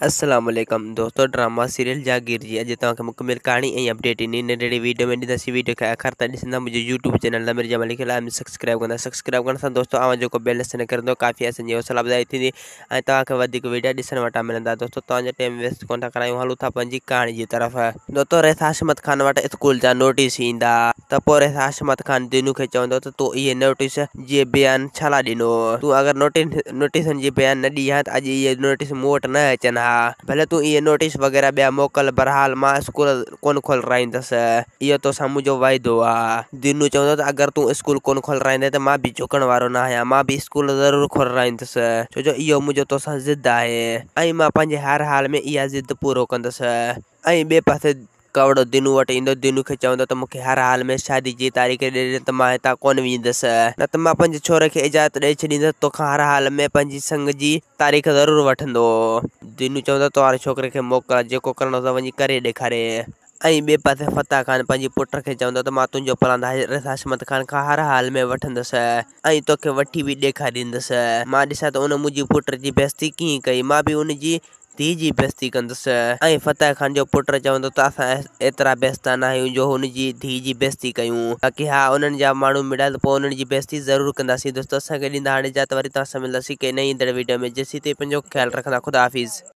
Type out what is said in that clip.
अस्सलाम वालेकुम दोस्तों, ड्रामा सीरियल जागीर जी अॼु तव्हांखे मुकमिल कहाणी ऐं अपडेट इन नंढड़ी वीडियो में ॾींदासीं। वीडियो खे आख़िर ताईं ॾिसंदा। मुंहिंजे यूट्यूब चैनल नमीर जमाल लिखियल आहे, सब्सक्राइब कंदा। सब्सक्राइब करण सां दोस्तों आवाज़ जेको बेल न करंदो काफ़ी असांजी हौसला अफ़ज़ाई थींदी ऐं तव्हांखे वधीक वीडियो ॾिसण वटां मिलंदा। दोस्तों तव्हांजो टाइम वेस्ट कोन था करायूं, हलूं था पंहिंजी कहाणी जी तरफ़। दोस्तों रेस हाशमत ख़ान वटि स्कूल जा नोटिस ईंदा त पोइ रेस हाशमत ख़ान दिनू खे चवंदो त तूं इहे नोटिस जे बयान छा लाइ ॾिनो। तूं अगरि नोटिसनि जी बयान न ॾी हा त अॼु इहे नोटिस मूं वटि न अचनि हा। भले तूं इहे नोटिस वग़ैरह ॿिया मोकल, बहरहाल मां स्कूल कोन खोलाईंदसि, इहो तोसां मुंहिंजो वाइदो आहे। दिनू चवंदो त अगरि तूं स्कूल कोन खोलाईंदे त मां बि झुकण वारो न आहियां, मां बि स्कूल ज़रूरु खोलाईंदुसि, छो जो इहो मुंहिंजो तोसां ज़िद आहे ऐं मां पंहिंजे हर हाल में इहा ज़िद पूरो कंदुसि। ऐं ॿिए पासे कवड़ो दिनू वटि ईंदो, दिनू खे चवंदो त मूंखे हर हाल में शादी जी तारीख़ ॾे त मां हितां कोन वेंदुसि, न त मां पंहिंजे छोरे खे इजाज़त ॾेई छॾींदुसि, तोखां हर हाल में पंहिंजी संग जी तारीख़ ज़रूरु वठंदो। दिनू चवंदो तो वारे छोकिरे खे मोकिल, जेको करिणो अथव वञी करे ॾेखारे। ऐं ॿिए पासे फतेह ख़ान पंहिंजे पुट खे चवंदो त मां तुंहिंजो प्लान हाशमत ख़ान खां हर हाल में वठंदुसि ऐं तोखे वठी बि ॾेखारींदुसि। मां ॾिसां त उन मुंहिंजी पुट जी बेइज़ती कीअं कई, मां बि उनजी धीउ जी बेइज़ती कंदुसि। ऐं फतेह ख़ान जो पुट चवंदो त असां एतिरा बेइज़ता न आहियूं जो हुनजी धीउ जी बेइज़ती कयूं, बाक़ी हा उन्हनि जा माण्हू मिलिया त पोइ उन्हनि जी बेइज़ती ज़रूरु कंदासीं। दोस्तों असांखे ॾींदा हाणे इजाज़त, वरी तव्हां सां मिलंदासीं कंहिं नई ईंदड़ वीडियो में। जेसीं ताईं पंहिंजो ख़्यालु रखंदा। ख़ुदा हाफ़िज़।